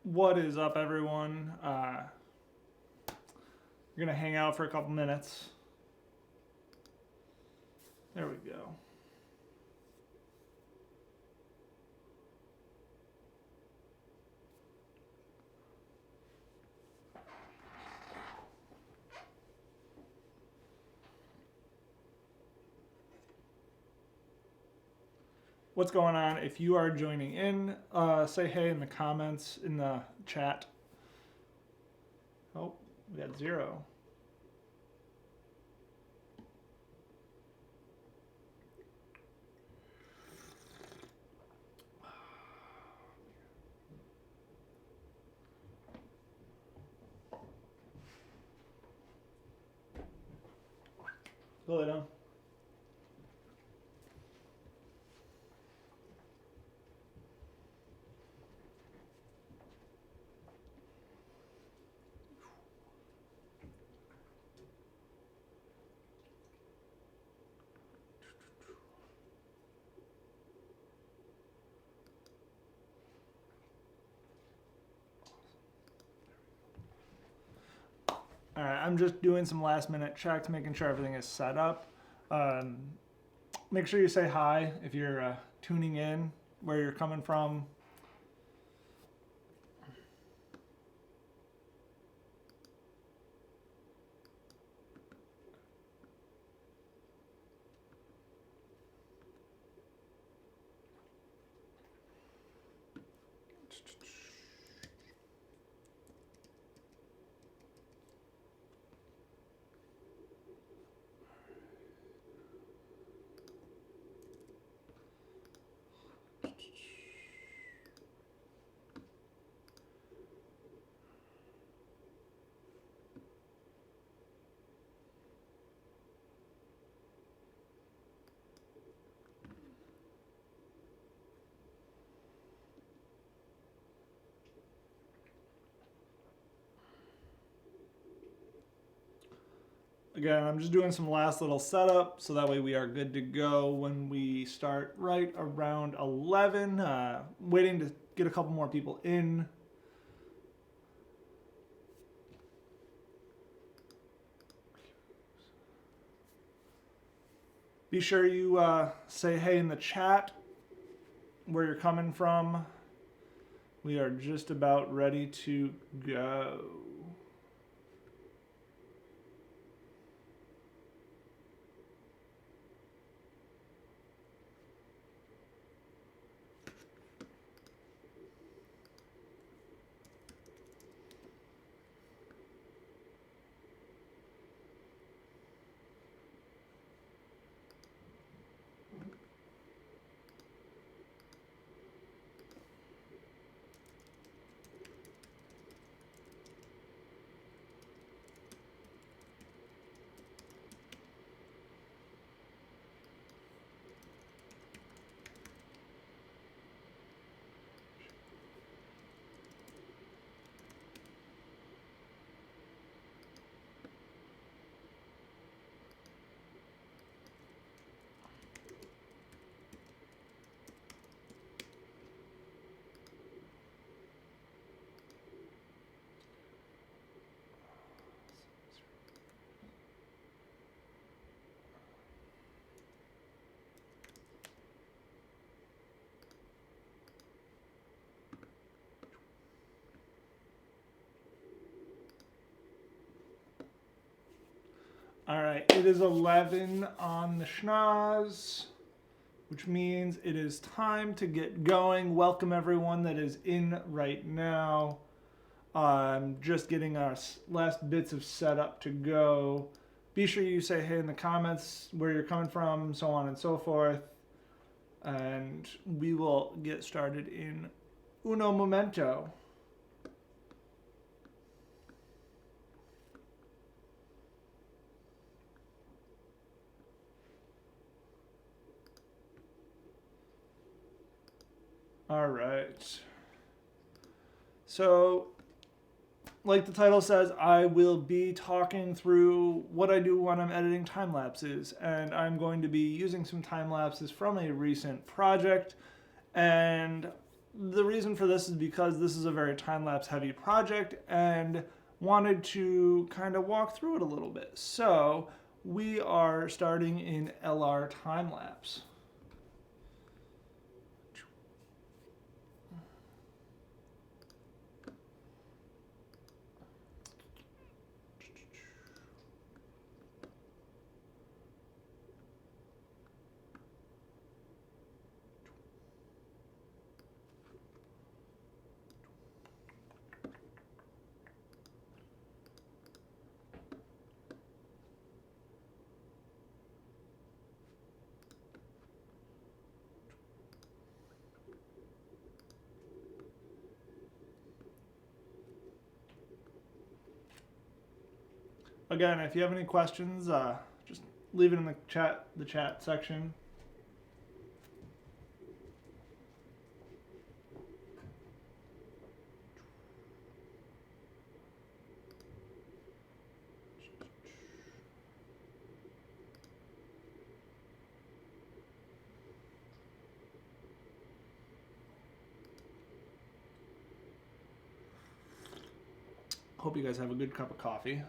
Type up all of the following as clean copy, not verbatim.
What is up, everyone? We're going to hang out for a couple minutes. There we go. What's going on? If you are joining in, say hey in the comments, in the chat. Oh, we got 0. Go lay down. All right, I'm just doing some last minute checks, making sure everything is set up. Make sure you say hi if you're tuning in, where you're coming from. Again, I'm just doing some last little setup so that way we are good to go when we start right around 11. Waiting to get a couple more people in. Be sure you say hey in the chat where you're coming from. We are just about ready to go. All right, it is 11 on the schnoz, which means it is time to get going. Welcome everyone that is in right now. I'm just getting our last bits of setup to go. Be sure you say hey in the comments where you're coming from, so on and so forth. And we will get started in uno momento. All right. So, like the title says, I will be talking through what I do when I'm editing time lapses, and I'm going to be using some time lapses from a recent project. And the reason for this is because this is a very time-lapse heavy project and wanted to kind of walk through it a little bit. So we are starting in LRTimelapse. Again, if you have any questions, just leave it in the chat section. Hope you guys have a good cup of coffee.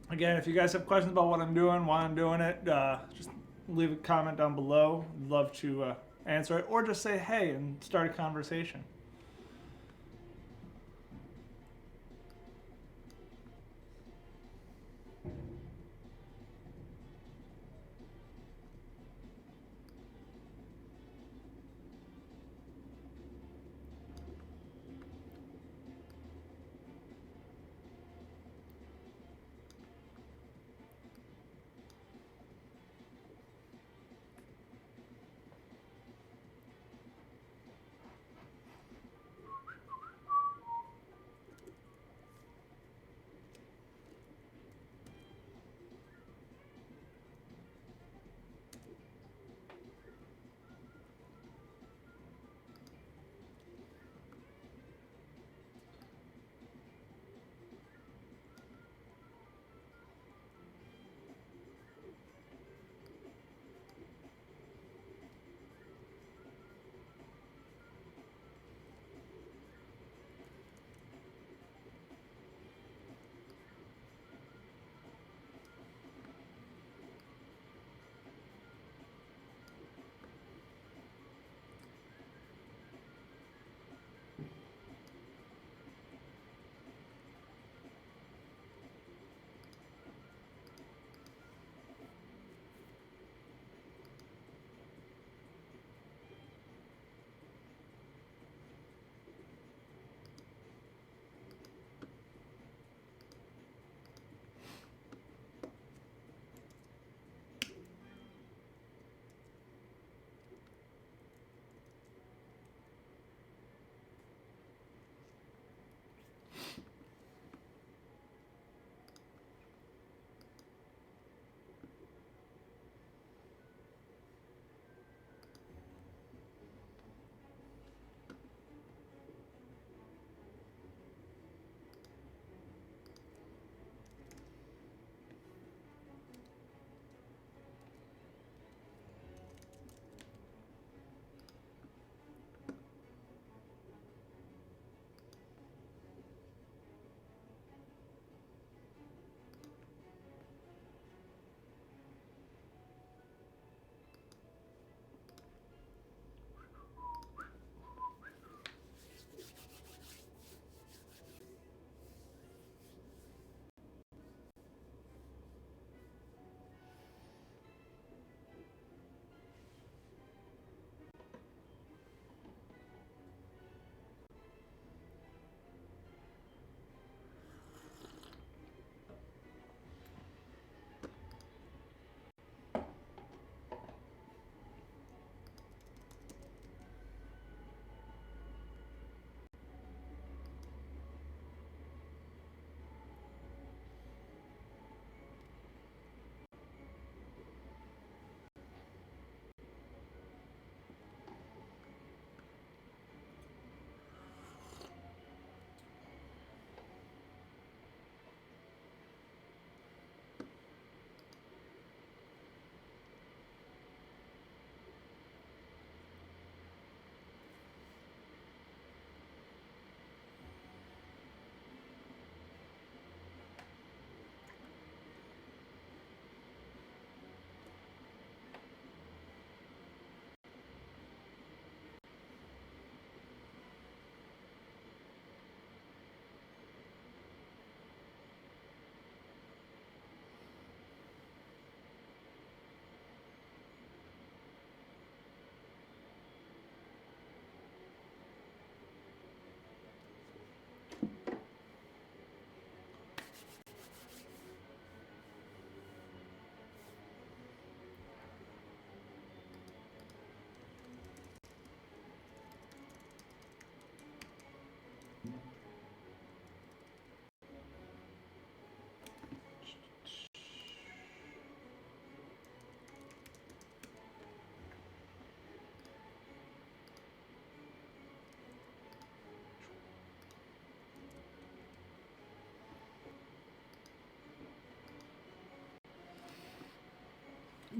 Again, if you guys have questions about what I'm doing, why I'm doing it, just leave a comment down below. I'd love to answer it, or just say hey and start a conversation.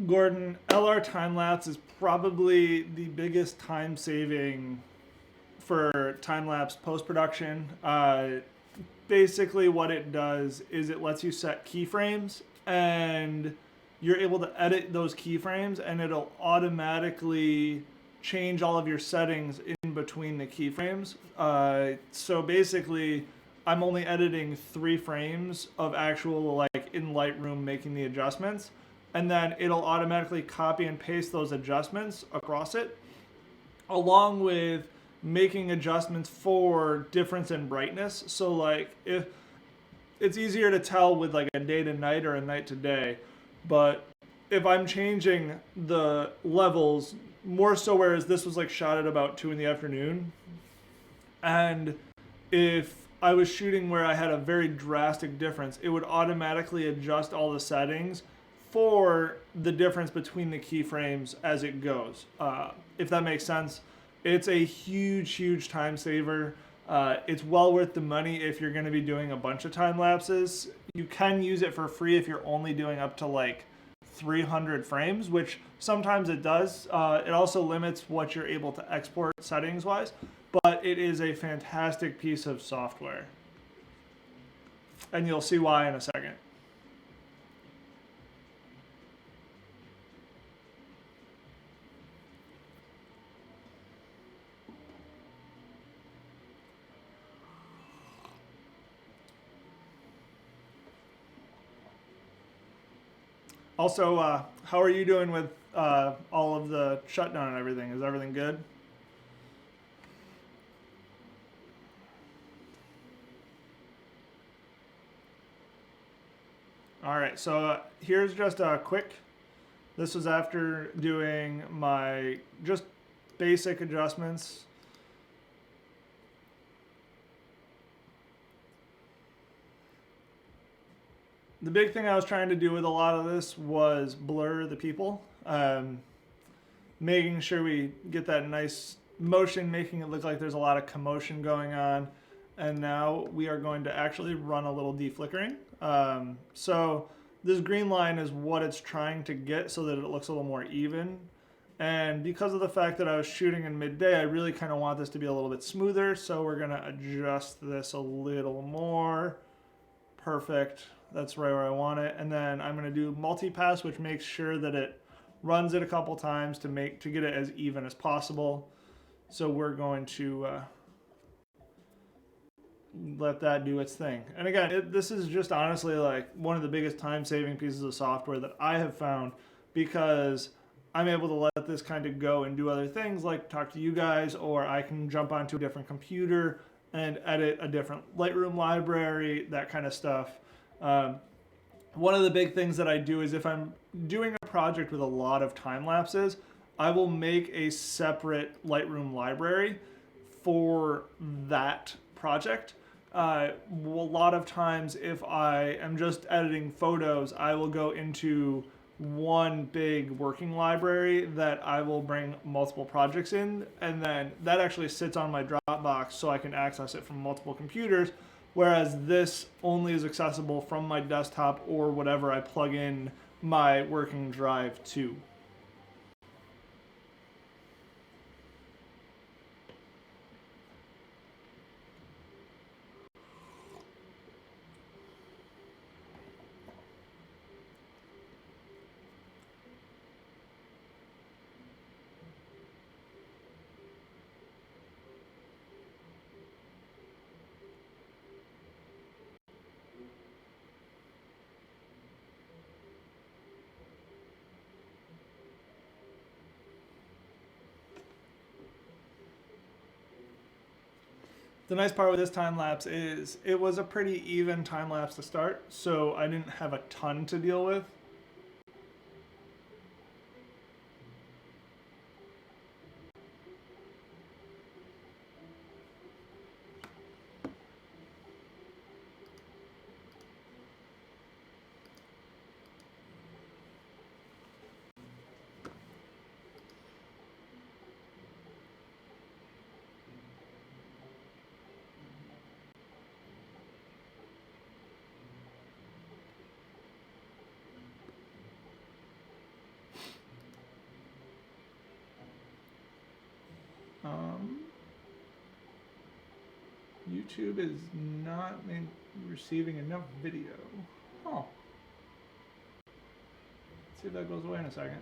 Gordon, LRTimelapse is probably the biggest time saving for time-lapse post-production. Basically what it does is it lets you set keyframes, and you're able to edit those keyframes, and it'll automatically change all of your settings in between the keyframes. So basically, I'm only editing 3 frames of actual, like, in Lightroom making the adjustments, and then it'll automatically copy and paste those adjustments across it, along with making adjustments for difference in brightness. So like, if it's easier to tell with like a day to night or a night to day, but if I'm changing the levels more so, whereas this was like shot at about 2 in the afternoon, and if I was shooting where I had a very drastic difference, it would automatically adjust all the settings for the difference between the keyframes as it goes. If that makes sense. It's a huge time saver. It's well worth the money if you're going to be doing a bunch of time lapses. You can use it for free if you're only doing up to like 300 frames, which sometimes it does. It also limits what you're able to export settings wise, but it is a fantastic piece of software. And you'll see why in a second. Also, how are you doing with all of the shutdown and everything? Is everything good? All right, so here's just a quick, this was after doing my just basic adjustments. The big thing I was trying to do with a lot of this was blur the people, making sure we get that nice motion, making it look like there's a lot of commotion going on. And now we are going to actually run a little deflickering. So this green line is what it's trying to get so that it looks a little more even. And because of the fact that I was shooting in midday, I really kind of want this to be a little bit smoother. So we're going to adjust this a little more. Perfect. That's right where I want it. And then I'm going to do multi-pass, which makes sure that it runs it a couple times to get it as even as possible. So we're going to let that do its thing. And again, this is just honestly like one of the biggest time-saving pieces of software that I have found, because I'm able to let this kind of go and do other things like talk to you guys, or I can jump onto a different computer and edit a different Lightroom library, that kind of stuff. One of the big things that I do is if I'm doing a project with a lot of time lapses, I will make a separate Lightroom library for that project. A lot of times if I am just editing photos, I will go into one big working library that I will bring multiple projects in, and then that actually sits on my Dropbox so I can access it from multiple computers, whereas this only is accessible from my desktop or whatever I plug in my working drive to. The nice part with this time lapse is it was a pretty even time lapse to start, so I didn't have a ton to deal with. YouTube is not receiving enough video. Oh. Let's see if that goes away in a second.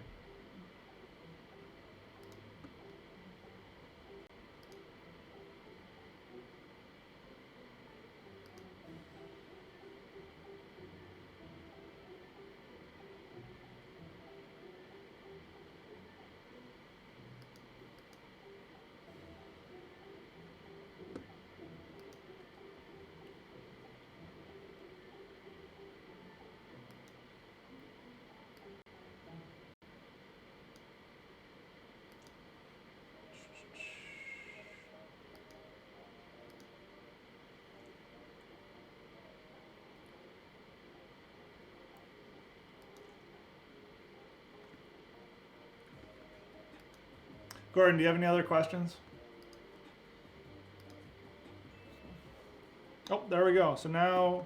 Gordon, do you have any other questions? Oh, there we go. So now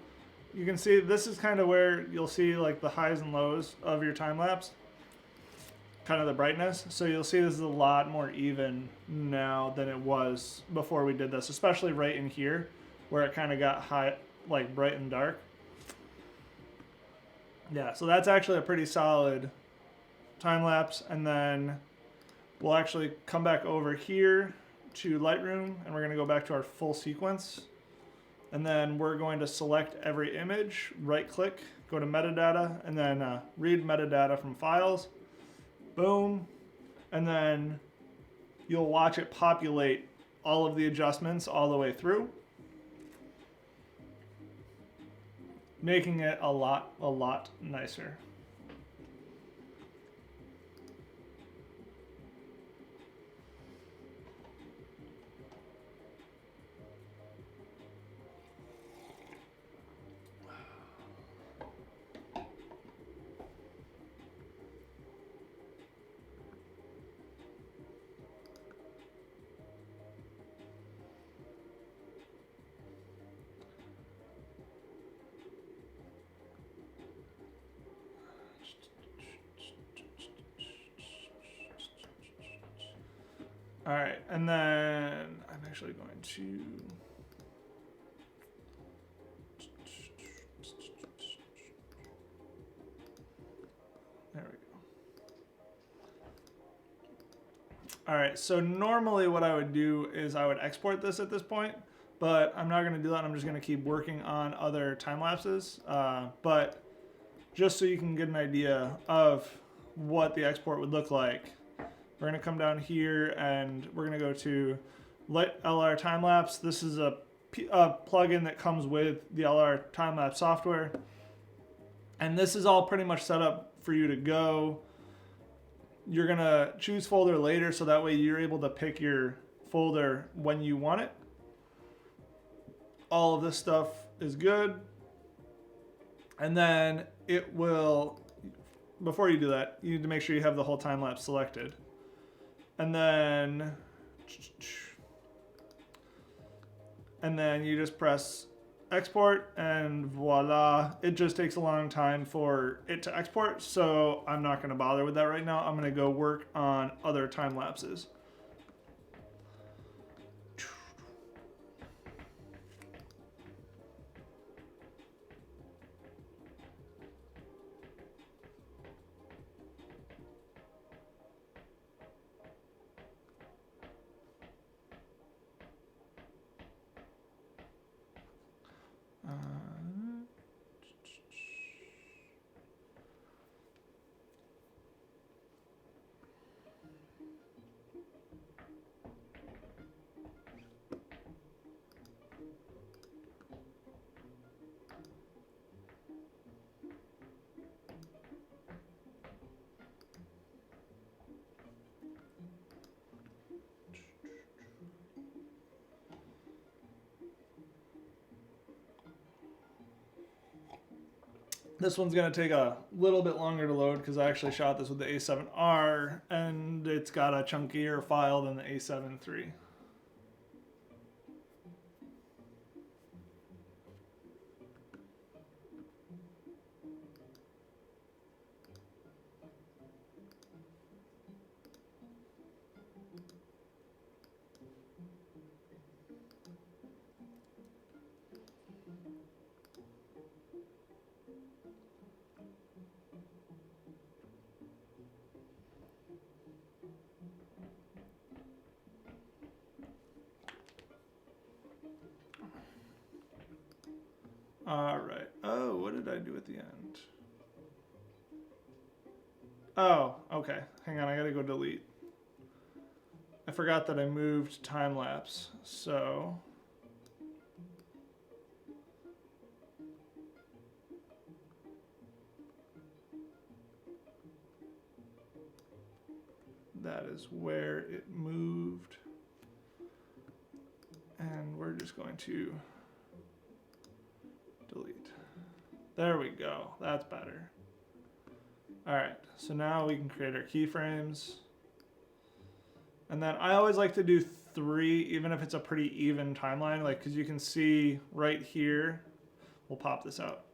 you can see this is kind of where you'll see like the highs and lows of your time lapse, kind of the brightness. So you'll see this is a lot more even now than it was before we did this, especially right in here where it kind of got high, like bright and dark. Yeah, so that's actually a pretty solid time lapse. And then we'll actually come back over here to Lightroom and we're going to go back to our full sequence. And then we're going to select every image, right click, go to metadata, and then read metadata from files. Boom. And then you'll watch it populate all of the adjustments all the way through, making it a lot nicer. All right, and then I'm actually going to there we go. All right, so normally what I would do is I would export this at this point, but I'm not going to do that. I'm just going to keep working on other time lapses. But just so you can get an idea of what the export would look like, we're going to come down here and we're going to go to LRTimelapse. This is a plugin that comes with the LRTimelapse software. And this is all pretty much set up for you to go. You're going to choose folder later so that way you're able to pick your folder when you want it. All of this stuff is good. And then it will, before you do that, you need to make sure you have the whole time lapse selected. And then you just press export and voila. It just takes a long time for it to export, so I'm not going to bother with that right now. I'm going to go work on other time lapses. This one's going to take a little bit longer to load because I actually shot this with the A7R and it's got a chunkier file than the A7 III. All right. Oh, what did I do at the end? Oh, okay. Hang on, I gotta go delete. I forgot that I moved time lapse, so. That is where it moved. And we're just going to delete. There we go, that's better. All right, so now we can create our keyframes. And then I always like to do 3, even if it's a pretty even timeline, like, because you can see right here, we'll pop this out.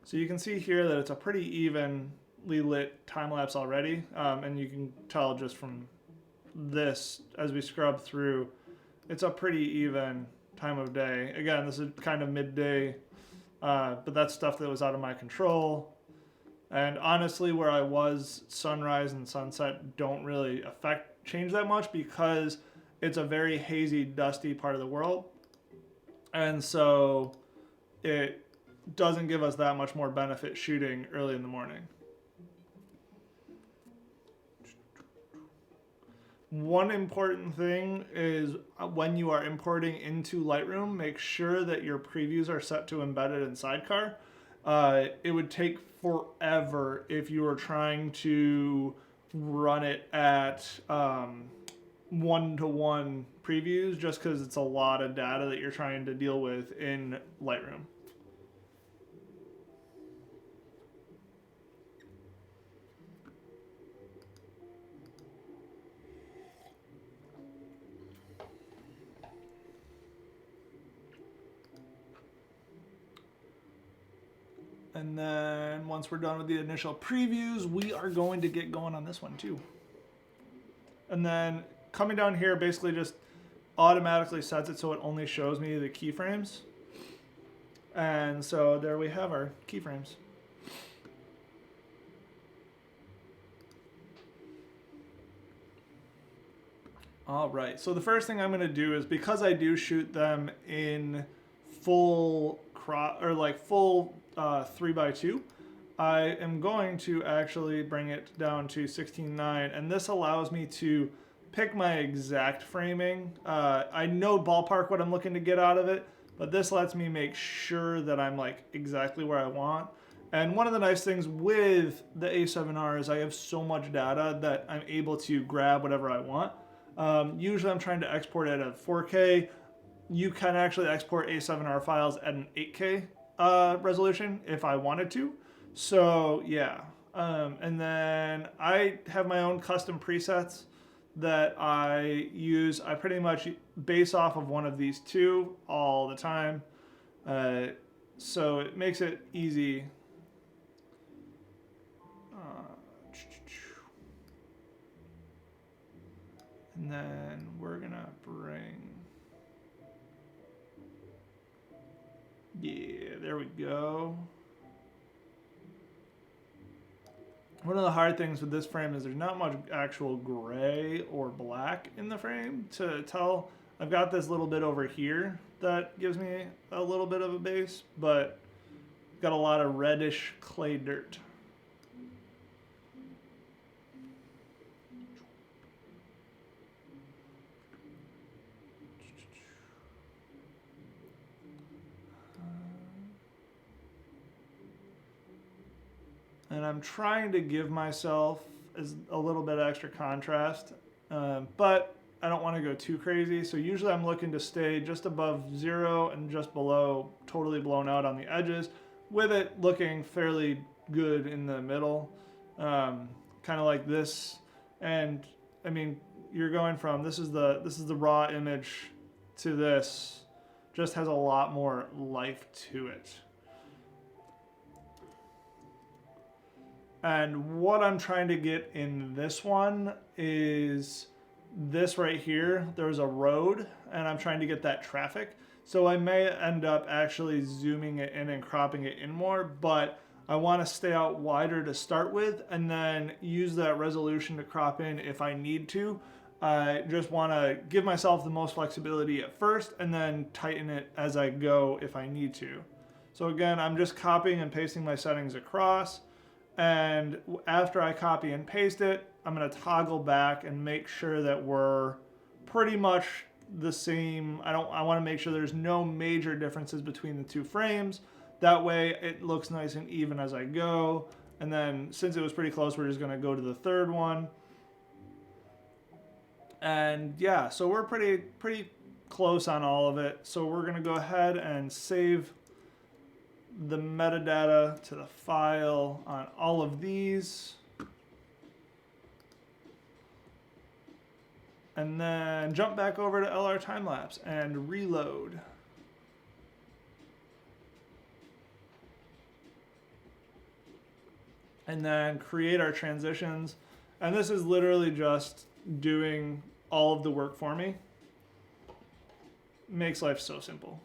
So you can see here that it's a pretty evenly lit time lapse already. And you can tell just from this, as we scrub through, it's a pretty even time of day. Again, this is kind of midday, but that's stuff that was out of my control. And honestly, where I was, sunrise and sunset don't really change that much because it's a very hazy, dusty part of the world. And so it doesn't give us that much more benefit shooting early in the morning. One important thing is when you are importing into Lightroom, make sure that your previews are set to embedded in Sidecar. It would take forever if you were trying to run it at one-to-one previews, just because it's a lot of data that you're trying to deal with in Lightroom. And then once we're done with the initial previews, we are going to get going on this one too. And then coming down here basically just automatically sets it so it only shows me the keyframes. And so there we have our keyframes. All right, so the first thing I'm gonna do is, because I do shoot them in full full 3x2, I am going to actually bring it down to 16:9, and this allows me to pick my exact framing. I know ballpark what I'm looking to get out of it, but this lets me make sure that I'm like exactly where I want. And one of the nice things with the A7R is I have so much data that I'm able to grab whatever I want. Usually I'm trying to export it at 4K. You can actually export A7R files at an 8K resolution if I wanted to. So yeah, and then I have my own custom presets that I use. I pretty much base off of one of these two all the time. So it makes it easy. And then we're gonna bring, yeah, there we go. One of the hard things with this frame is there's not much actual gray or black in the frame to tell. I've got this little bit over here that gives me a little bit of a base, but got a lot of reddish clay dirt. And I'm trying to give myself a little bit of extra contrast, but I don't want to go too crazy. So usually I'm looking to stay just above 0 and just below totally blown out on the edges, with it looking fairly good in the middle, kind of like this. And I mean, you're going from this is the raw image to this, just has a lot more life to it. And what I'm trying to get in this one is this right here. There's a road, and I'm trying to get that traffic. So I may end up actually zooming it in and cropping it in more, but I want to stay out wider to start with, and then use that resolution to crop in if I need to. I just want to give myself the most flexibility at first, and then tighten it as I go if I need to. So again, I'm just copying and pasting my settings across. And after I copy and paste it, I'm going to toggle back and make sure that we're pretty much the same. I want to make sure there's no major differences between the two frames. That way it looks nice and even as I go. And then since it was pretty close, we're just going to go to the third one. And yeah, so we're pretty close on all of it. So we're going to go ahead and save the metadata to the file on all of these. And then jump back over to LRTimelapse and reload. And then create our transitions. And this is literally just doing all of the work for me. Makes life so simple.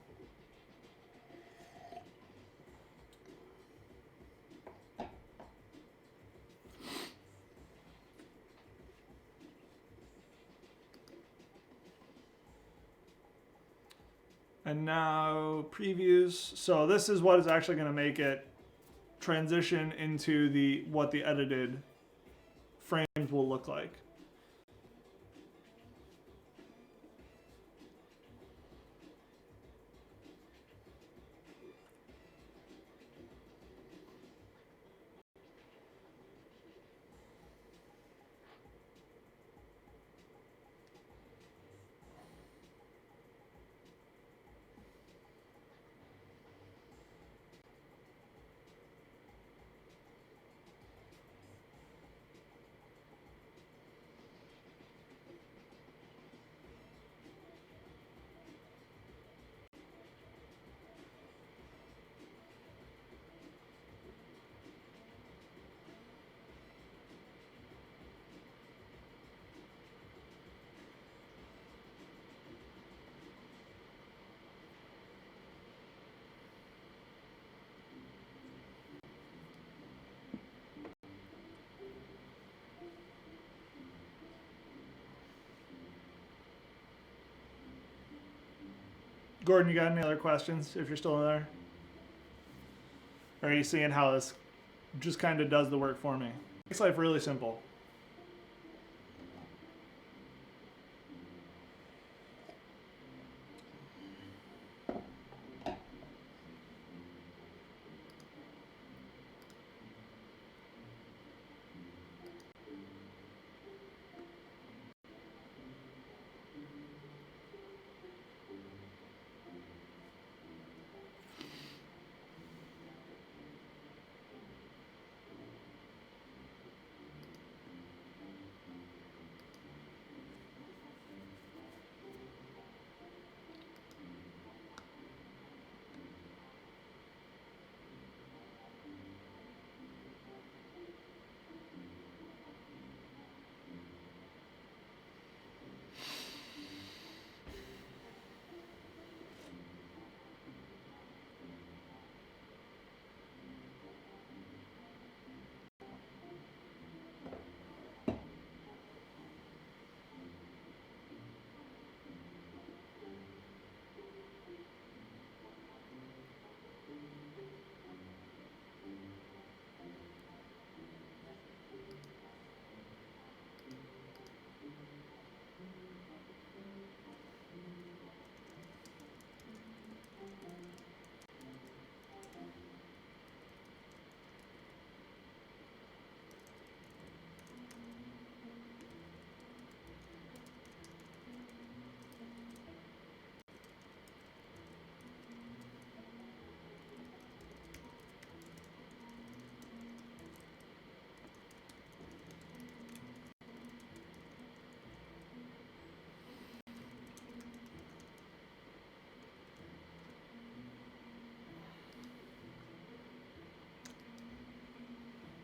And now previews. So this is what is actually going to make it transition into what the edited frames will look like. Gordon, you got any other questions if you're still in there? Or are you seeing how this just kind of does the work for me? Makes life really simple.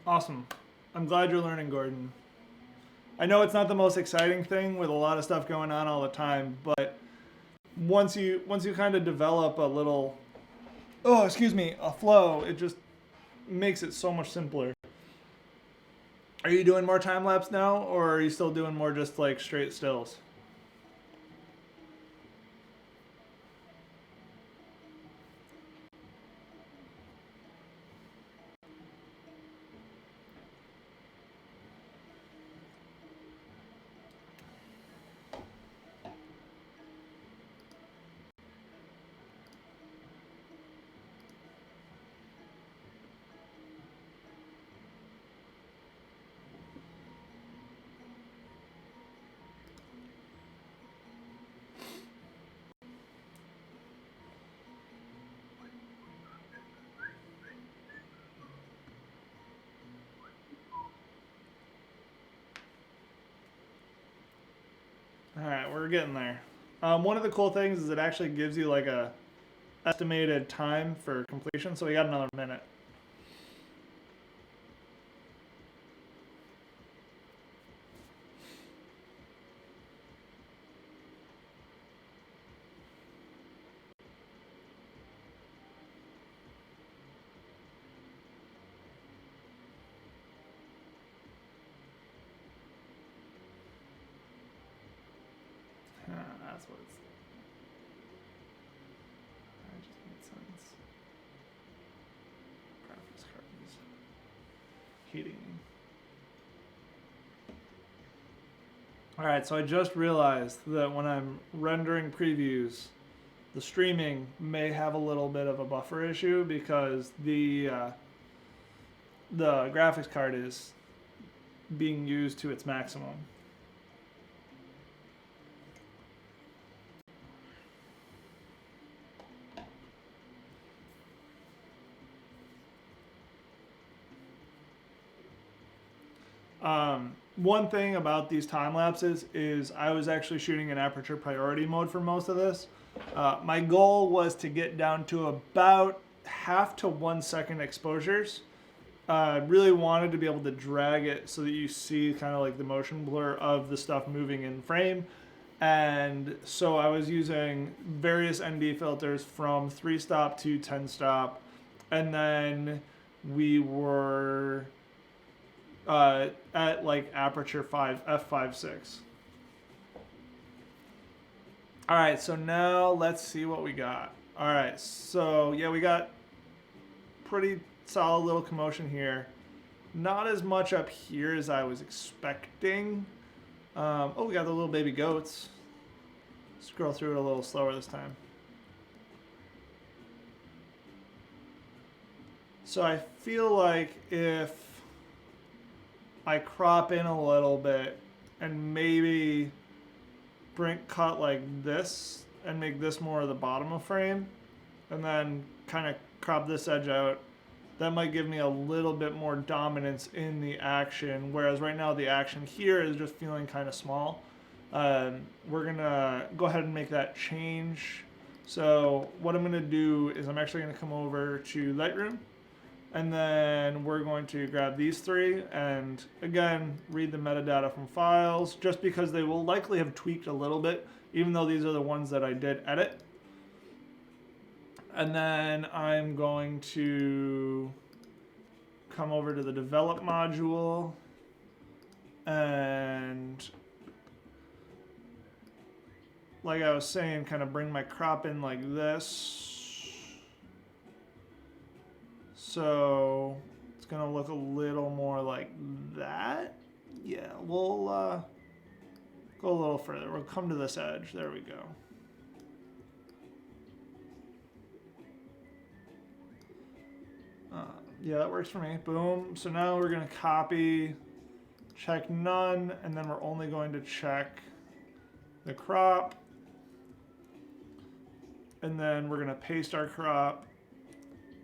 Awesome. I'm glad you're learning, Gordon. I know it's not the most exciting thing with a lot of stuff going on all the time, but once you kind of develop a flow, it just makes it so much simpler. Are you doing more time lapse now, or are you still doing more just like straight stills? All right, we're getting there. One of the cool things is it actually gives you like a estimated time for completion, so we got another minute. That's what it's. I just need sense. Graphics card is heating. All right, so I just realized that when I'm rendering previews, the streaming may have a little bit of a buffer issue because the graphics card is being used to its maximum. One thing about these time lapses is I was actually shooting in aperture priority mode for most of this. My goal was to get down to about 1/2 to 1 second exposures. I really wanted to be able to drag it so that you see kind of like the motion blur of the stuff moving in frame. And so I was using various ND filters from 3-stop to 10-stop. And then we were at like aperture 5, f5.6. All right, so now let's see what we got. All right, so yeah, we got pretty solid little commotion here. Not as much up here as I was expecting. Oh, we got the little baby goats. Scroll through it a little slower this time. So I feel like if I crop in a little bit and maybe cut like this and make this more of the bottom of frame and then kind of crop this edge out, that might give me a little bit more dominance in the action, whereas right now the action here is just feeling kind of small. We're gonna go ahead and make that change. So what I'm gonna do is I'm actually gonna come over to Lightroom, and then we're going to grab these three and again read the metadata from files, just because they will likely have tweaked a little bit, even though these are the ones that I did edit. And then I'm going to come over to the develop module and, like I was saying, kind of bring my crop in like this. So it's gonna look a little more like that. Yeah, we'll go a little further. We'll come to this edge. There we go. Yeah, that works for me. Boom. So now we're going to copy, check none, and then we're only going to check the crop. And then we're going to paste our crop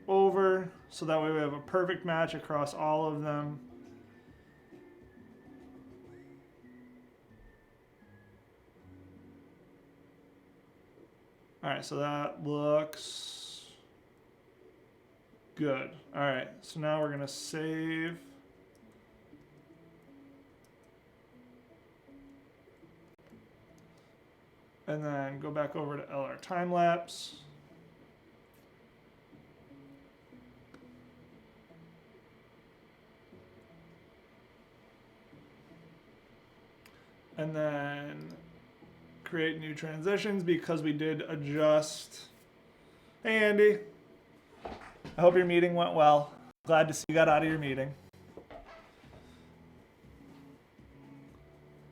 over, so that way we have a perfect match across all of them. All right, so that looks good. All right, so now we're gonna save. And then go back over to LRTimelapse. And then create new transitions because we did adjust. Hey, Andy. I hope your meeting went well. Glad to see you got out of your meeting.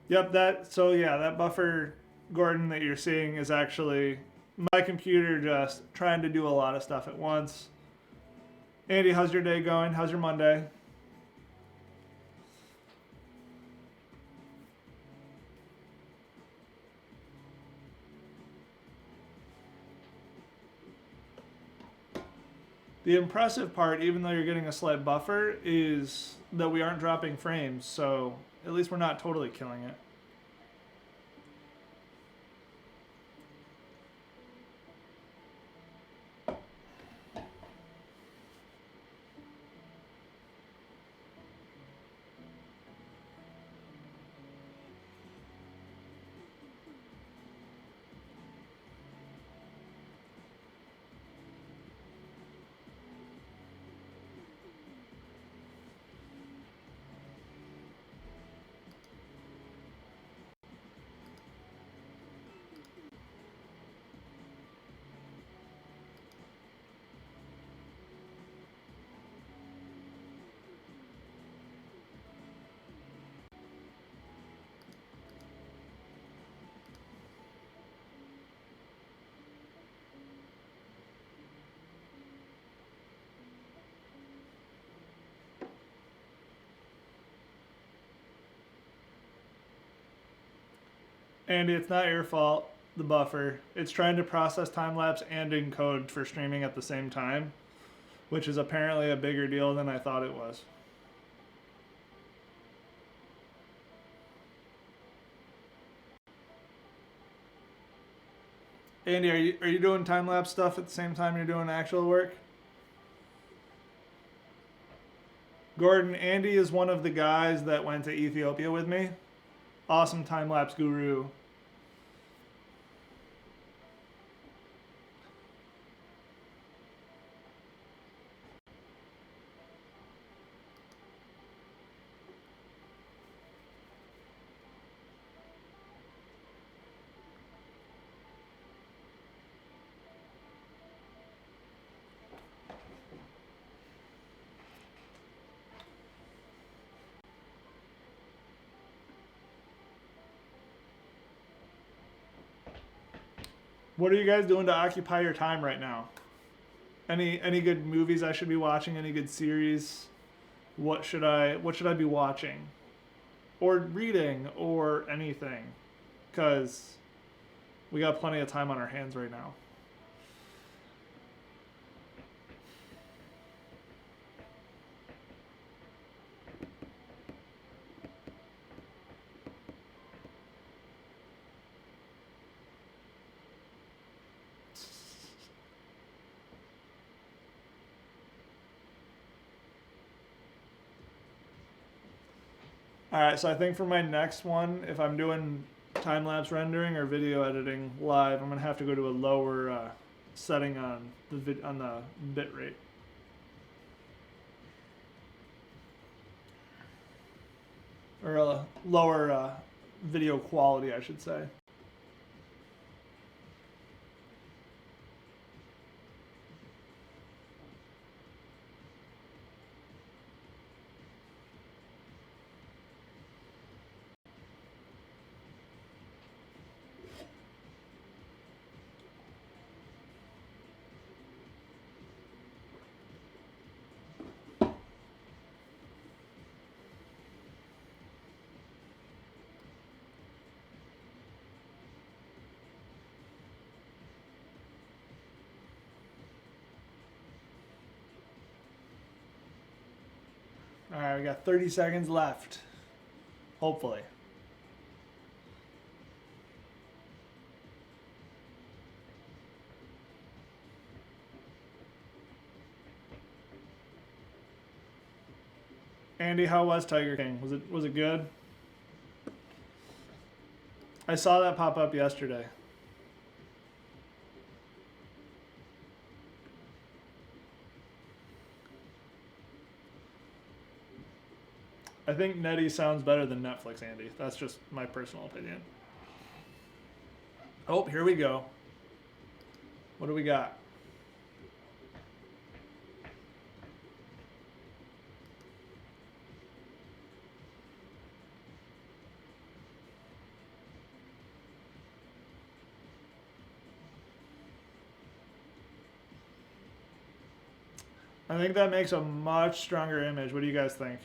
Yep, that buffer, Gordon, that you're seeing is actually my computer just trying to do a lot of stuff at once. Andy, how's your day going? How's your Monday? The impressive part, even though you're getting a slight buffer, is that we aren't dropping frames, so at least we're not totally killing it. Andy, it's not your fault, the buffer. It's trying to process time-lapse and encode for streaming at the same time, which is apparently a bigger deal than I thought it was. Andy, are you doing time-lapse stuff at the same time you're doing actual work? Gordon, Andy is one of the guys that went to Ethiopia with me. Awesome time-lapse guru. What are you guys doing to occupy your time right now? Any good movies I should be watching? Any good series? What should I be watching? Or reading or anything? Cuz we got plenty of time on our hands right now. All right, so I think for my next one, if I'm doing time-lapse rendering or video editing live, I'm gonna have to go to a lower setting on the bit rate. Or a lower video quality, I should say. All right, we got 30 seconds left. Hopefully. Andy, how was Tiger King? Was it good? I saw that pop up yesterday. I think Netty sounds better than Netflix, Andy. That's just my personal opinion. Oh, here we go. What do we got? I think that makes a much stronger image. What do you guys think?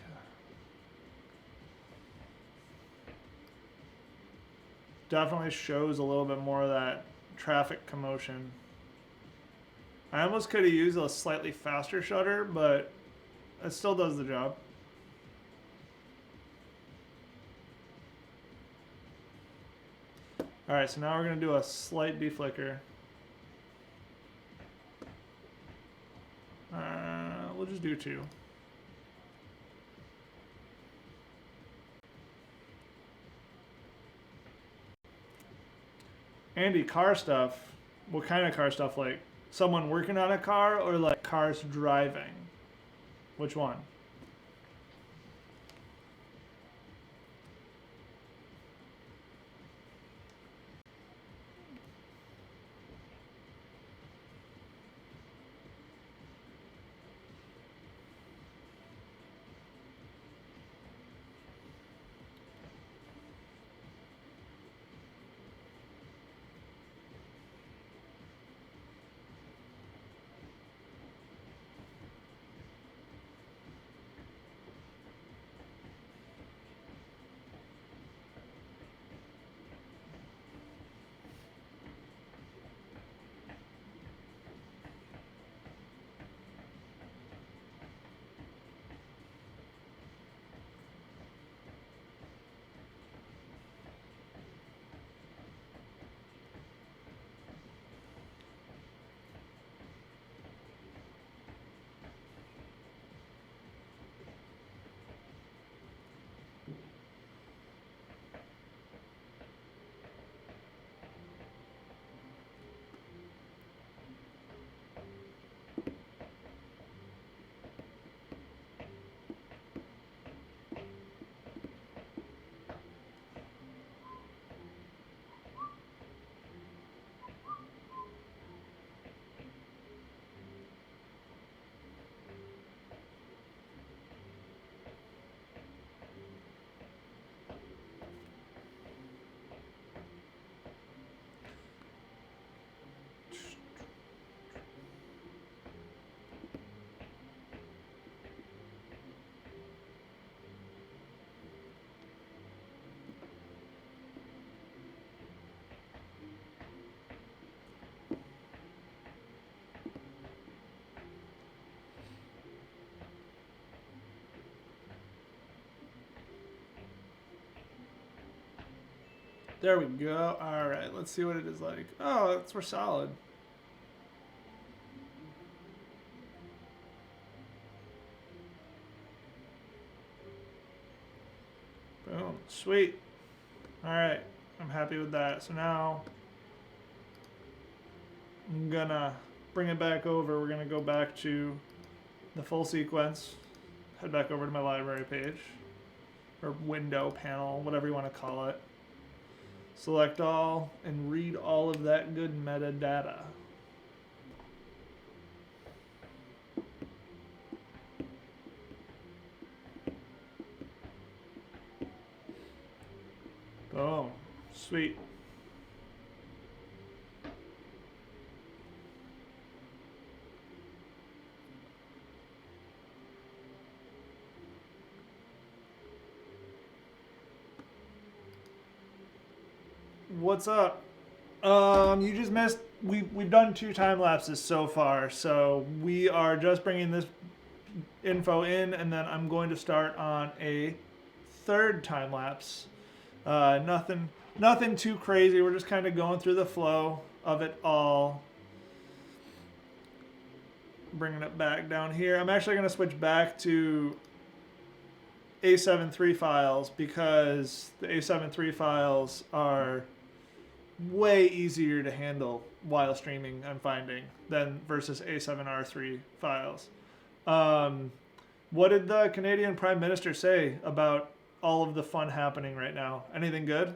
Definitely shows a little bit more of that traffic commotion. I almost could have used a slightly faster shutter, but it still does the job. All right, so now we're gonna do a slight deflicker. We'll just do 2. Andy, car stuff. What kind of car stuff? Like someone working on a car or like cars driving? Which one? There we go. All right, let's see what it is like. Oh, we're solid. Boom, sweet. All right, I'm happy with that. So now I'm gonna bring it back over. We're gonna go back to the full sequence. Head back over to my library page, or window panel, whatever you want to call it. Select all and read all of that good metadata. Boom. Sweet. What's up? You just missed. We've done 2 time lapses so far, so we are just bringing this info in, and then I'm going to start on a 3rd time lapse. Nothing too crazy. We're just kind of going through the flow of it all. Bringing it back down here. I'm actually going to switch back to A7 III files because the A7 III files are way easier to handle while streaming, I'm finding, than versus A7R3 files. What did the Canadian Prime Minister say about all of the fun happening right now? Anything good?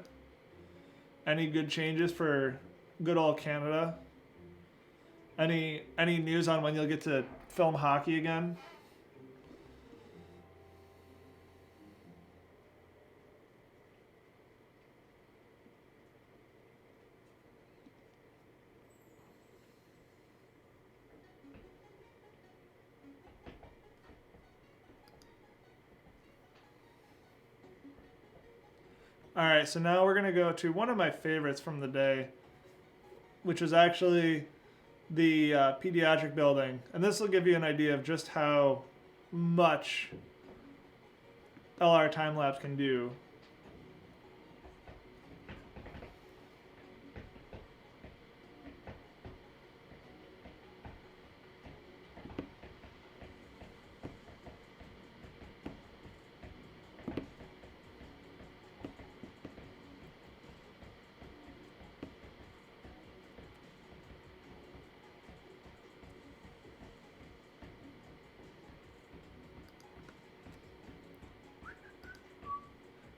Any good changes for good old Canada? Any news on when you'll get to film hockey again? All right, so now we're going to go to one of my favorites from the day, which was actually the pediatric building. And this will give you an idea of just how much LRTimelapse can do.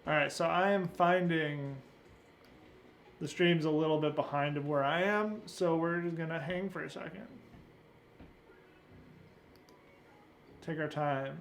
All right, so I am finding the stream's a little bit behind of where I am, so we're just gonna hang for a second. Take our time.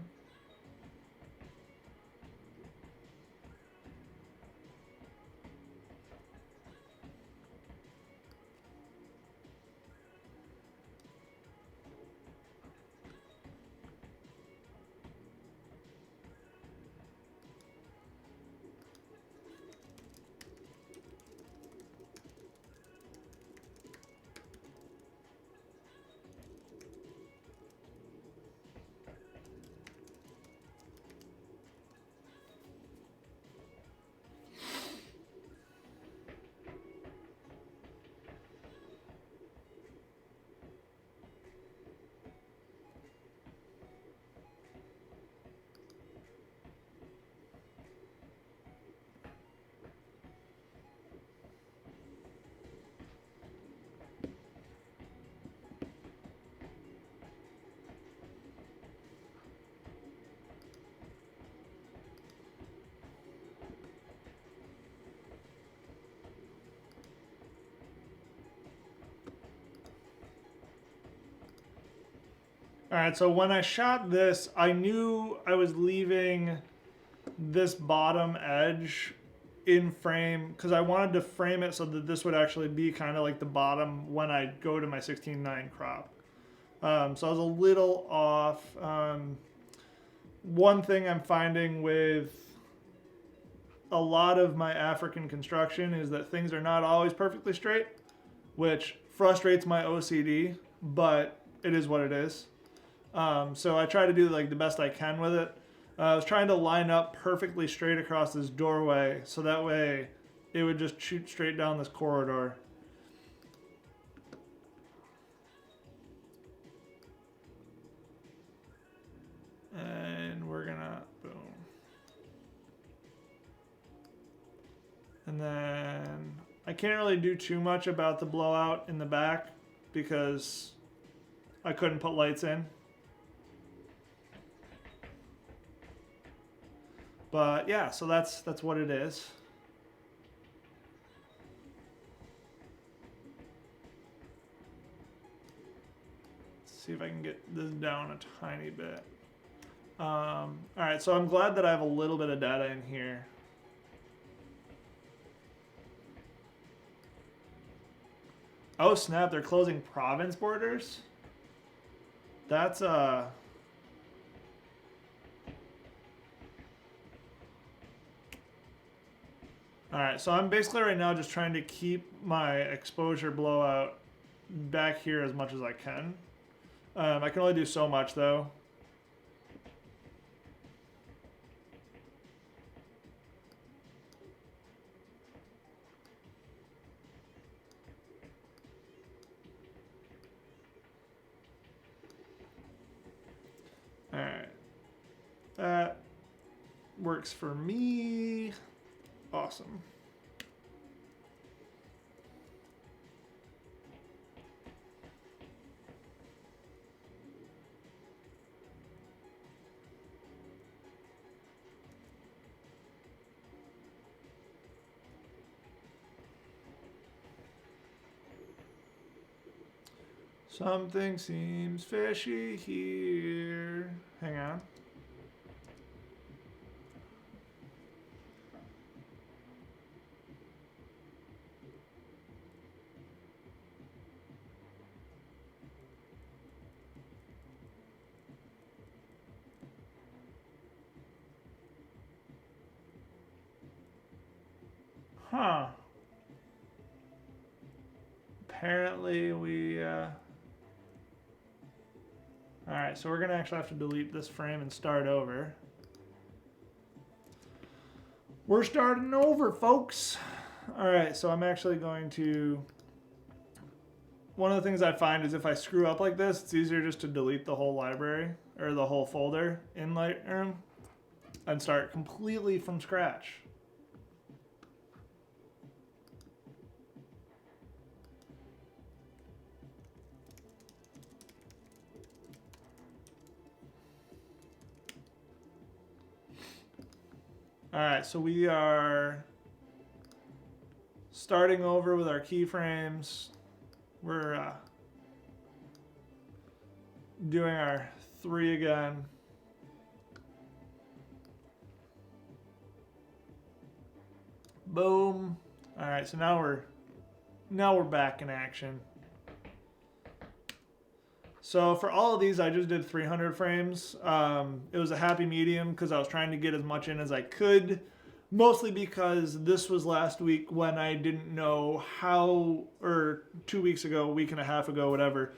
All right, so when I shot this, I knew I was leaving this bottom edge in frame because I wanted to frame it so that this would actually be kind of like the bottom when I go to my 16:9 crop. So I was a little off. One thing I'm finding with a lot of my African construction is that things are not always perfectly straight, which frustrates my OCD, but it is what it is. So I try to do like the best I can with it. I was trying to line up perfectly straight across this doorway, so that way it would just shoot straight down this corridor. And we're gonna, boom. And then I can't really do too much about the blowout in the back because I couldn't put lights in. But yeah, so that's what it is. Let's see if I can get this down a tiny bit. All right, so I'm glad that I have a little bit of data in here. Oh snap, they're closing province borders? That's Alright, so I'm basically right now just trying to keep my exposure blowout back here as much as I can. I can only do so much though. Alright. That works for me. Awesome. Something seems fishy here. Hang on. Huh. Apparently we, Alright, so we're going to actually have to delete this frame and start over. We're starting over, folks. Alright, so I'm actually going to... One of the things I find is if I screw up like this, it's easier just to delete the whole library, or the whole folder in Lightroom, and start completely from scratch. Alright, so we are starting over with our keyframes. We're doing our 3 again. Boom. Alright, so now we're back in action. So for all of these, I just did 300 frames. It was a happy medium because I was trying to get as much in as I could, mostly because this was last week when I didn't know how, or 2 weeks ago, a week and a half ago, whatever,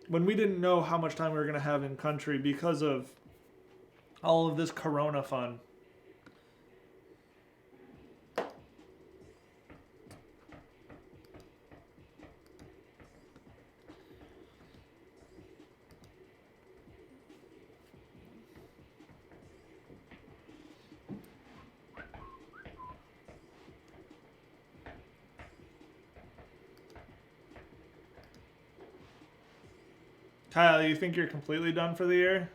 when we didn't know how much time we were going to have in country because of all of this Corona fun. Kyle, you think you're completely done for the year?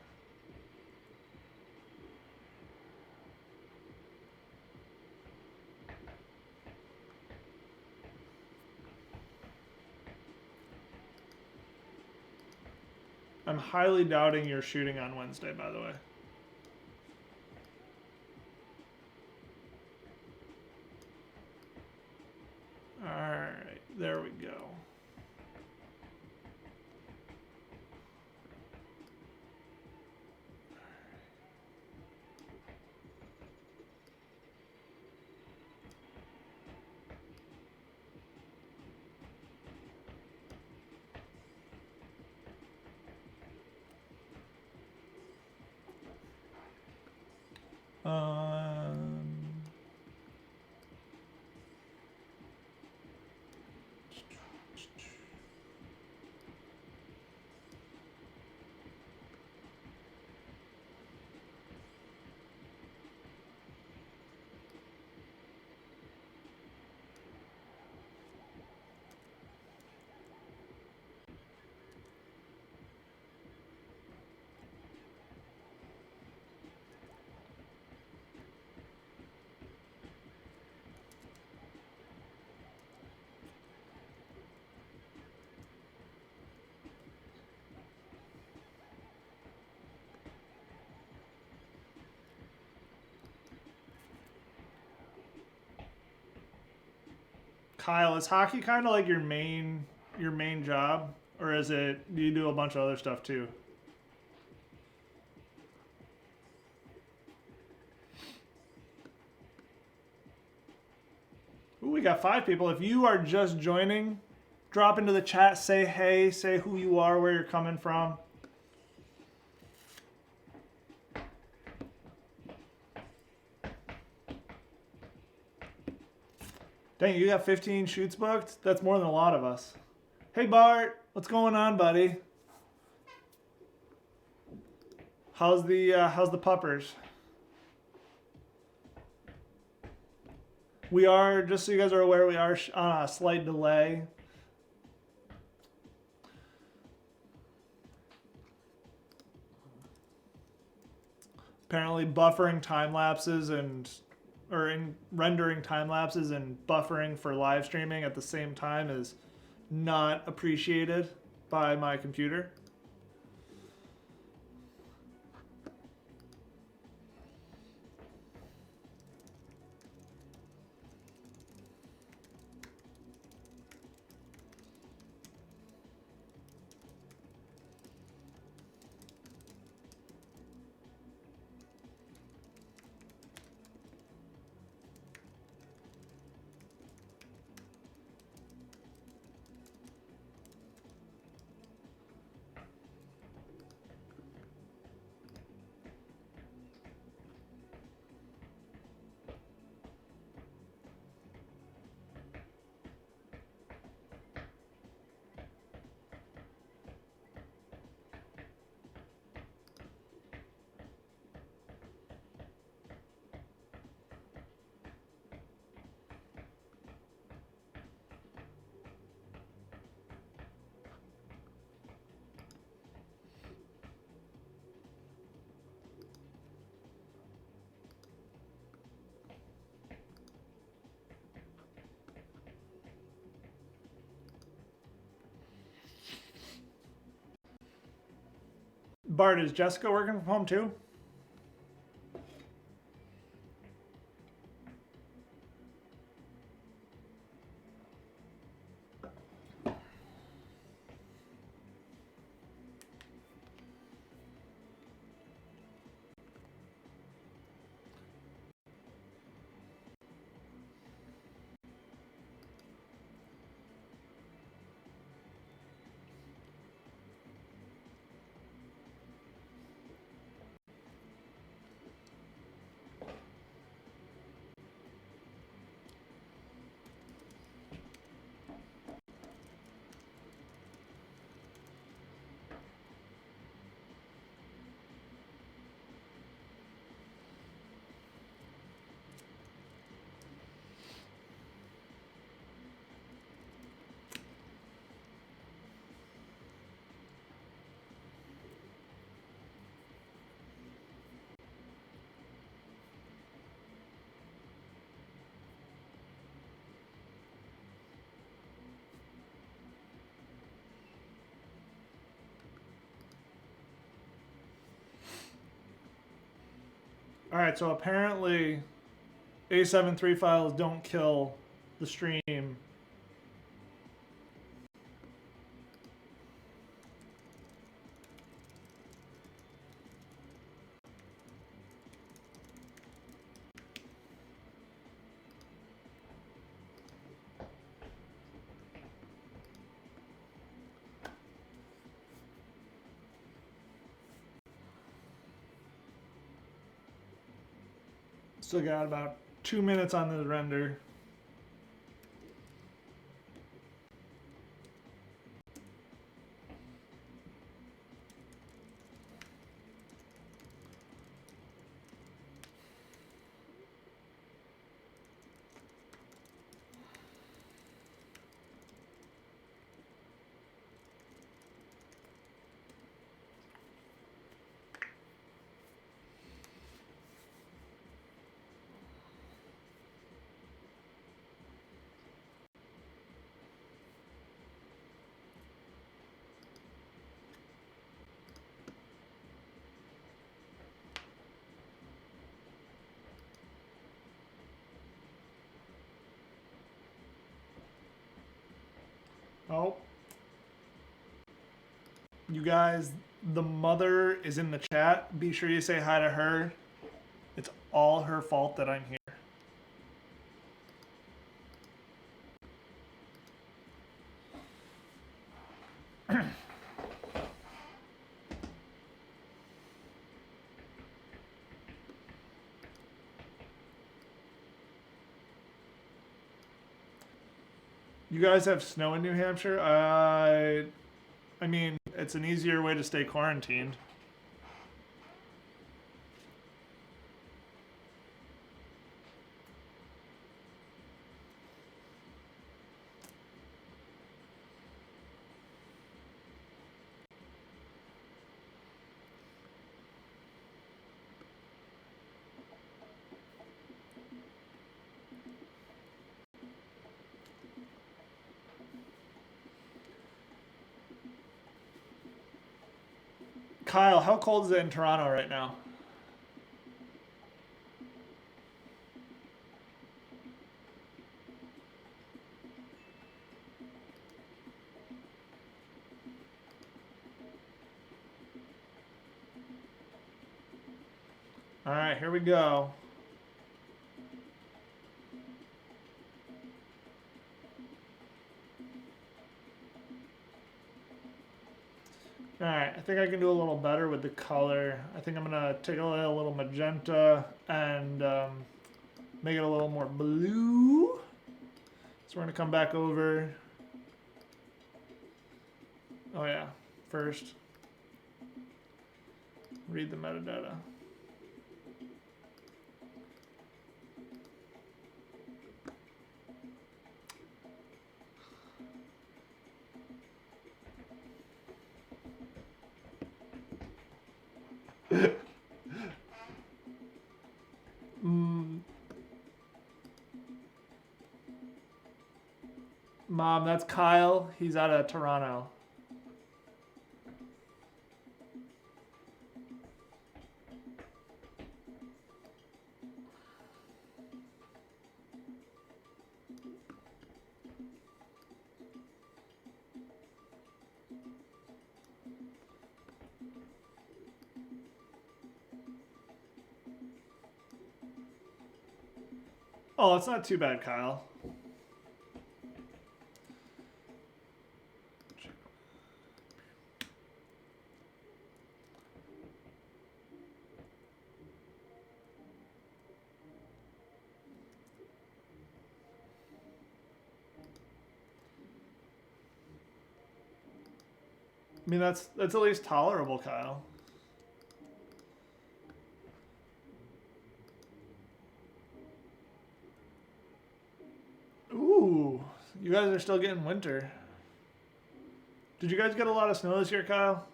I'm highly doubting you're shooting on Wednesday, by the way. Alright, there we go. Kyle, is hockey kind of like your main job, or is it, do you do a bunch of other stuff too? Ooh, we got 5 people. If you are just joining, drop into the chat, say hey, say who you are, where you're coming from. Dang, you got 15 shoots booked? That's more than a lot of us. Hey Bart, what's going on, buddy? How's the puppers? We are, just so you guys are aware, we are on a slight delay. Apparently buffering time lapses rendering time lapses and buffering for live streaming at the same time is not appreciated by my computer. Bart, is Jessica working from home too? All right, so apparently A73 files don't kill the stream. Still got about 2 minutes on the render. Oh. You guys, the mother is in the chat. Be sure you say hi to her. It's all her fault that I'm here. You guys have snow in New Hampshire? I mean, it's an easier way to stay quarantined. Kyle, how cold is it in Toronto right now? All right, here we go. All right, I think I can do a little better with the color. I think I'm gonna take a little magenta and make it a little more blue. So we're gonna come back over. Oh yeah, first, read the metadata. Mom, that's Kyle. He's out of Toronto. Oh, it's not too bad, Kyle. I mean, that's at least tolerable, Kyle. Ooh, you guys are still getting winter. Did you guys get a lot of snow this year, Kyle?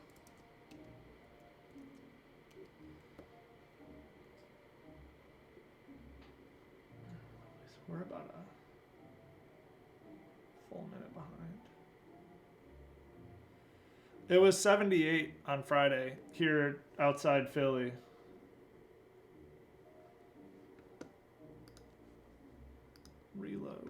We're about a full minute behind. It was 78 on Friday here outside Philly. Reload.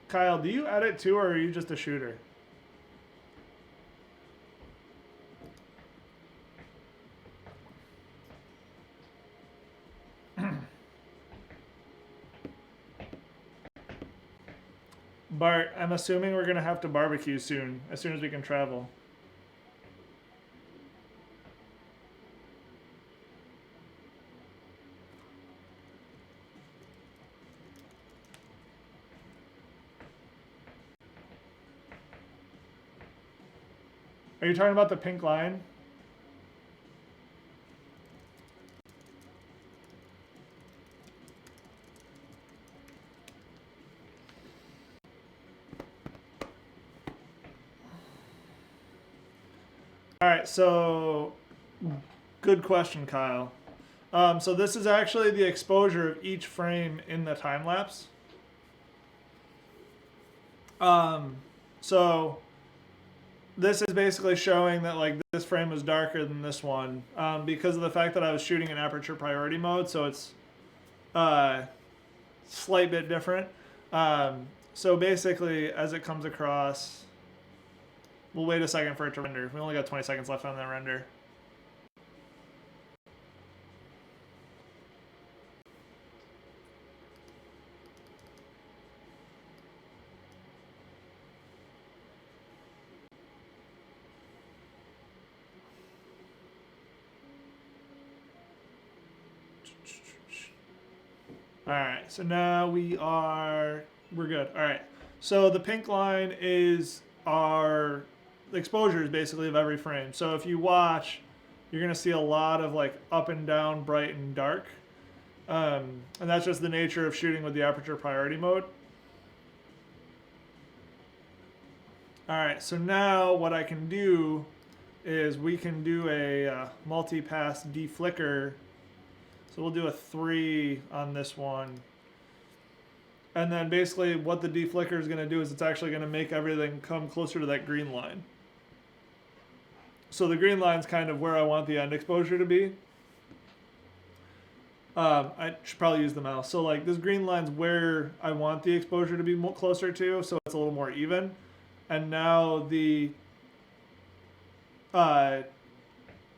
Kyle, do you edit too, or are you just a shooter? Bart, I'm assuming we're gonna have to barbecue soon, as soon as we can travel. Are you talking about the pink line? All right, so good question, Kyle. So this is actually the exposure of each frame in the time lapse. So this is basically showing that like this frame was darker than this one because of the fact that I was shooting in aperture priority mode, so it's slight bit different. So basically, as it comes across, we'll wait a second for it to render. We only got 20 seconds left on that render. All right, so now we're good. All right, so the pink line is our exposures basically of every frame. So if you watch, you're gonna see a lot of like up and down, bright and dark. And that's just the nature of shooting with the aperture priority mode. All right, so now what I can do is we can do a multi-pass deflicker. So we'll do a 3 on this one. And then basically what the deflicker is going to do is it's actually going to make everything come closer to that green line. So the green line is kind of where I want the end exposure to be. I should probably use the mouse. So like this green line's where I want the exposure to be closer to, so it's a little more even. And now the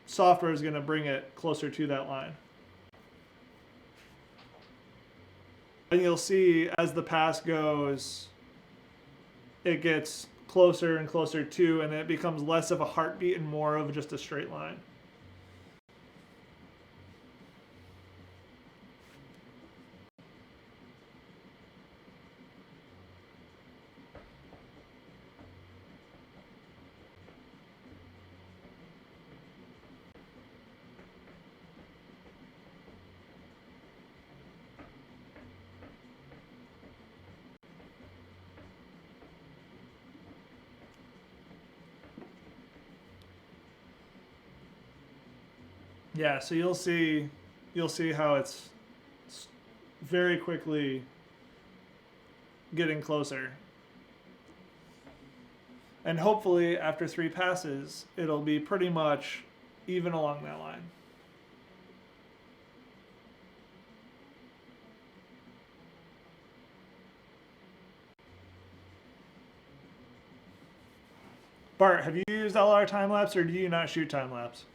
software is going to bring it closer to that line. And you'll see as the pass goes, it gets closer and closer to, and it becomes less of a heartbeat and more of just a straight line. Yeah, so you'll see how it's very quickly getting closer. And hopefully after 3 passes, it'll be pretty much even along that line. Bart, have you used LRTimelapse or do you not shoot time-lapse?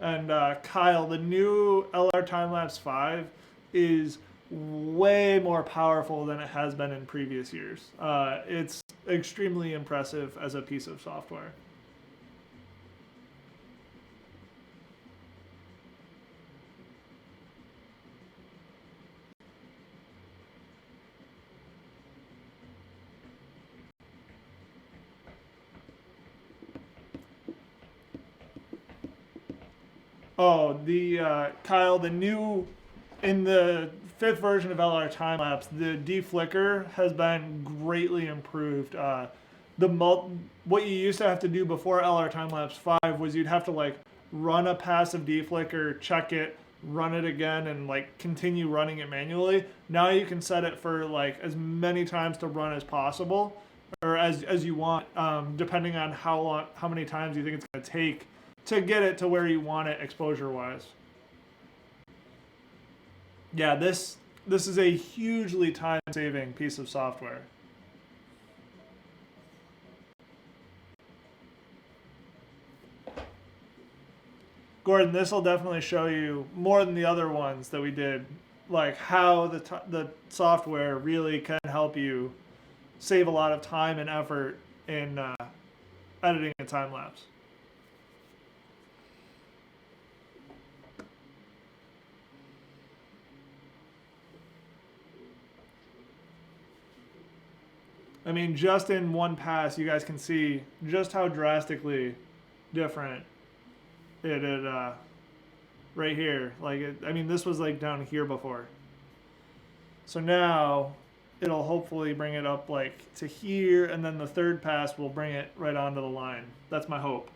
And Kyle, the new LRTimelapse 5 is way more powerful than it has been in previous years. It's extremely impressive as a piece of software. Oh, Kyle, the new in the 5th version of LRTimelapse, the deflicker has been greatly improved. What you used to have to do before LRTimelapse 5 was you'd have to like run a passive deflicker, check it, run it again, and like continue running it manually. Now you can set it for like as many times to run as possible, or as you want, depending on how many times you think it's going to take to get it to where you want it exposure-wise. Yeah, this is a hugely time-saving piece of software. Gordon, this will definitely show you more than the other ones that we did, like how the software really can help you save a lot of time and effort in editing a time lapse. I mean, just in one pass, you guys can see just how drastically different it right here. Like, I mean, this was like down here before. So now it'll hopefully bring it up like to here, and then the third pass will bring it right onto the line. That's my hope.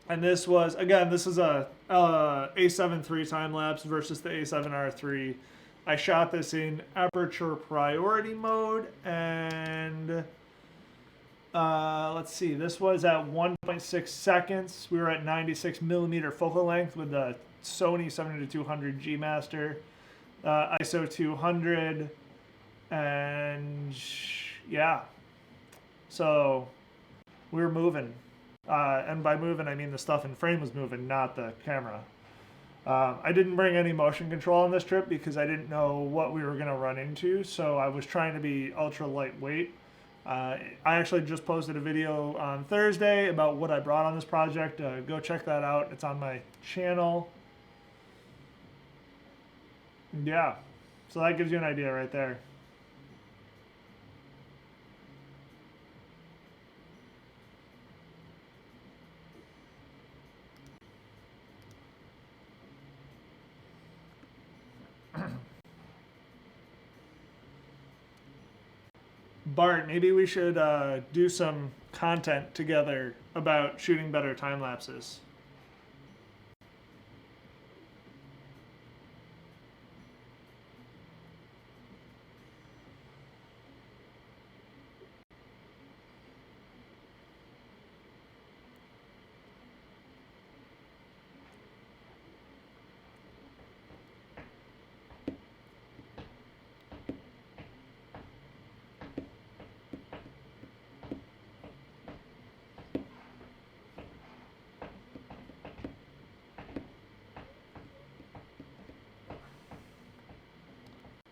And this was, again, this is a A7 III time lapse versus the A7R3. I shot this in aperture priority mode, and let's see, this was at 1.6 seconds. We were at 96 millimeter focal length with the Sony 70-200 G Master, ISO 200, and yeah, so we were moving. And by moving, I mean the stuff in frame was moving, not the camera. I didn't bring any motion control on this trip because I didn't know what we were going to run into, so I was trying to be ultra lightweight. I actually just posted a video on Thursday about what I brought on this project. Go check that out. It's on my channel. Yeah, so that gives you an idea right there. Bart, maybe we should do some content together about shooting better time lapses.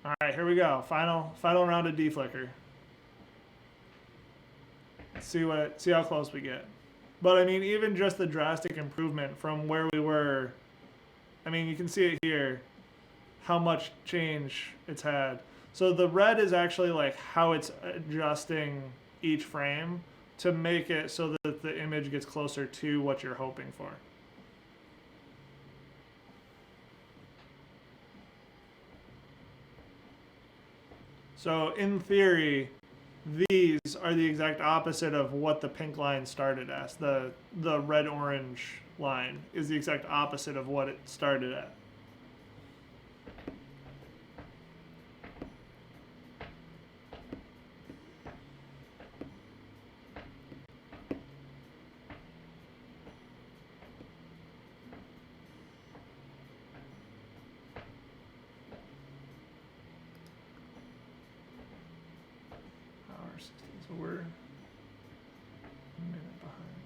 All right, here we go. Final round of deflicker. See how close we get. But I mean, even just the drastic improvement from where we were. I mean, you can see it here, how much change it's had. So the red is actually like how it's adjusting each frame to make it so that the image gets closer to what you're hoping for. So in theory, these are the exact opposite of what the pink line started as. The red-orange line is the exact opposite of what it started at. So we're a minute behind.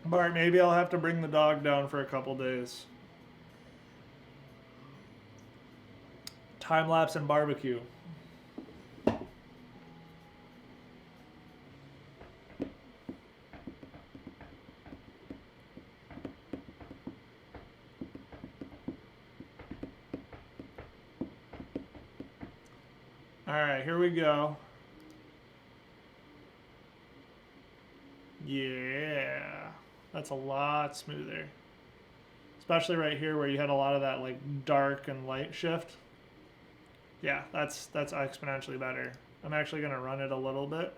Bart, maybe I'll have to bring the dog down for a couple days. Time lapse and barbecue. All right, here we go. Yeah, that's a lot smoother. especially right here where you had a lot of that like dark and light shift. Yeah, that's exponentially better. I'm actually going to run it a little bit.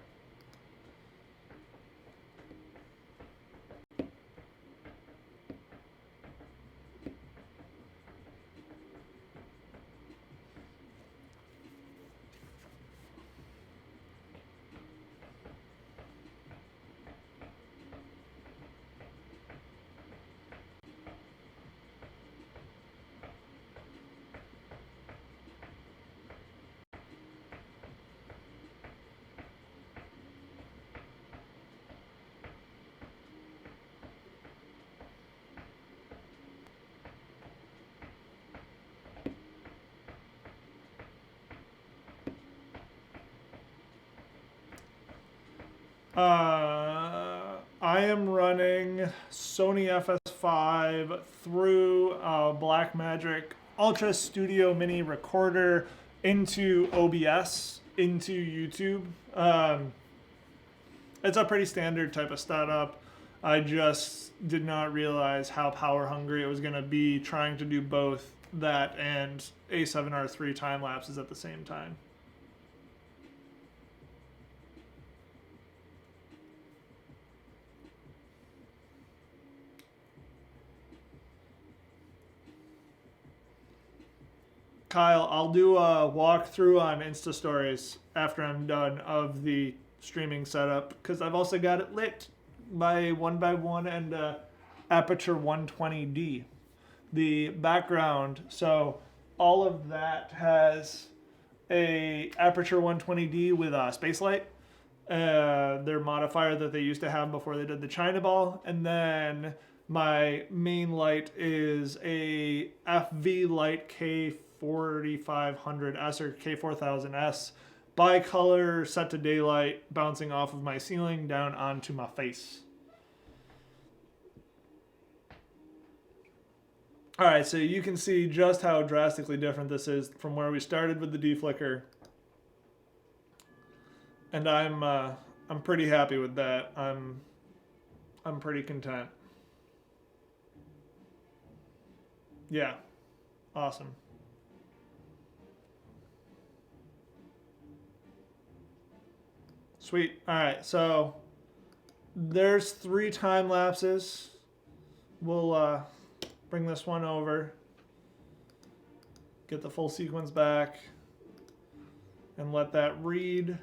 I am running Sony FS5 through Blackmagic Ultra Studio Mini Recorder into OBS, into YouTube. It's a pretty standard type of setup. I just did not realize how power hungry it was going to be trying to do both that and A7R3 time lapses at the same time. Kyle, I'll do a walkthrough on Insta Stories after I'm done of the streaming setup because I've also got it lit by 1x1 and aperture 120D. The background, so all of that has a aperture 120D with a space light, their modifier that they used to have before they did the China ball, and then my main light is a FV Light K4500S or K4000S bicolor set to daylight bouncing off of my ceiling down onto my face. All right, so you can see just how drastically different this is from where we started with the deflicker. And I'm pretty happy with that. I'm pretty content. Yeah, awesome. Sweet. All right, so there's 3 time lapses. We'll bring this one over, get the full sequence back, and let that read.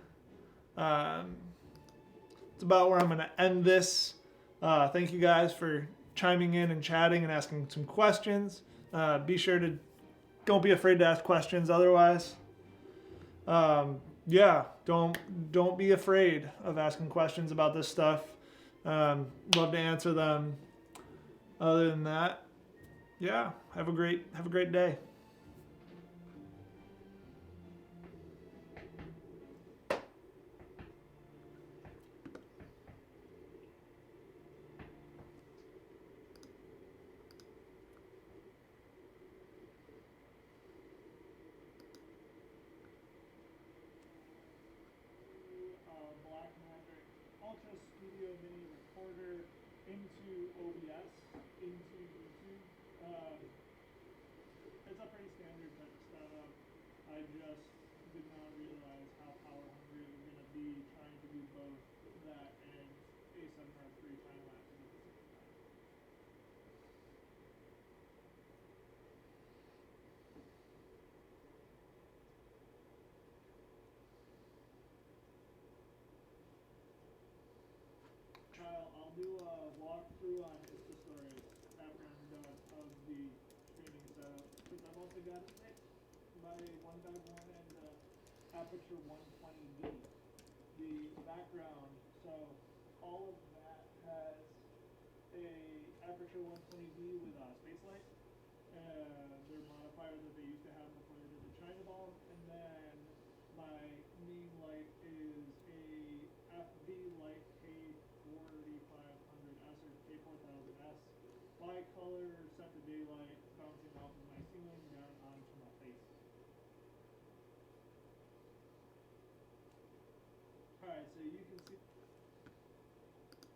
It's about where I'm going to end this. Thank you guys for chiming in and chatting and asking some questions. Be sure to don't be afraid to ask questions otherwise. Yeah, don't be afraid of asking questions about this stuff. Love to answer them. Other than that, yeah, have a great day. Blackmagic Ultra Studio Mini Recorder into OBS, into YouTube. It's a pretty standard type of setup. I just did not realize how power hungry it was going to be trying to do both that and A7R3 time lapses at the same time. Kyle, I'll do a walkthrough on Insta Stories after I'm done of the streaming setup because I've also got it lit by 1x1 and aperture 120D. The background, so all of that has a aperture 120D with a space light, their modifier that they used to have before they did the China ball, and then my main light is a FV Light K4500S or K4000S bicolor set to daylight bouncing off of my ceiling down onto my face. Alright, so you can see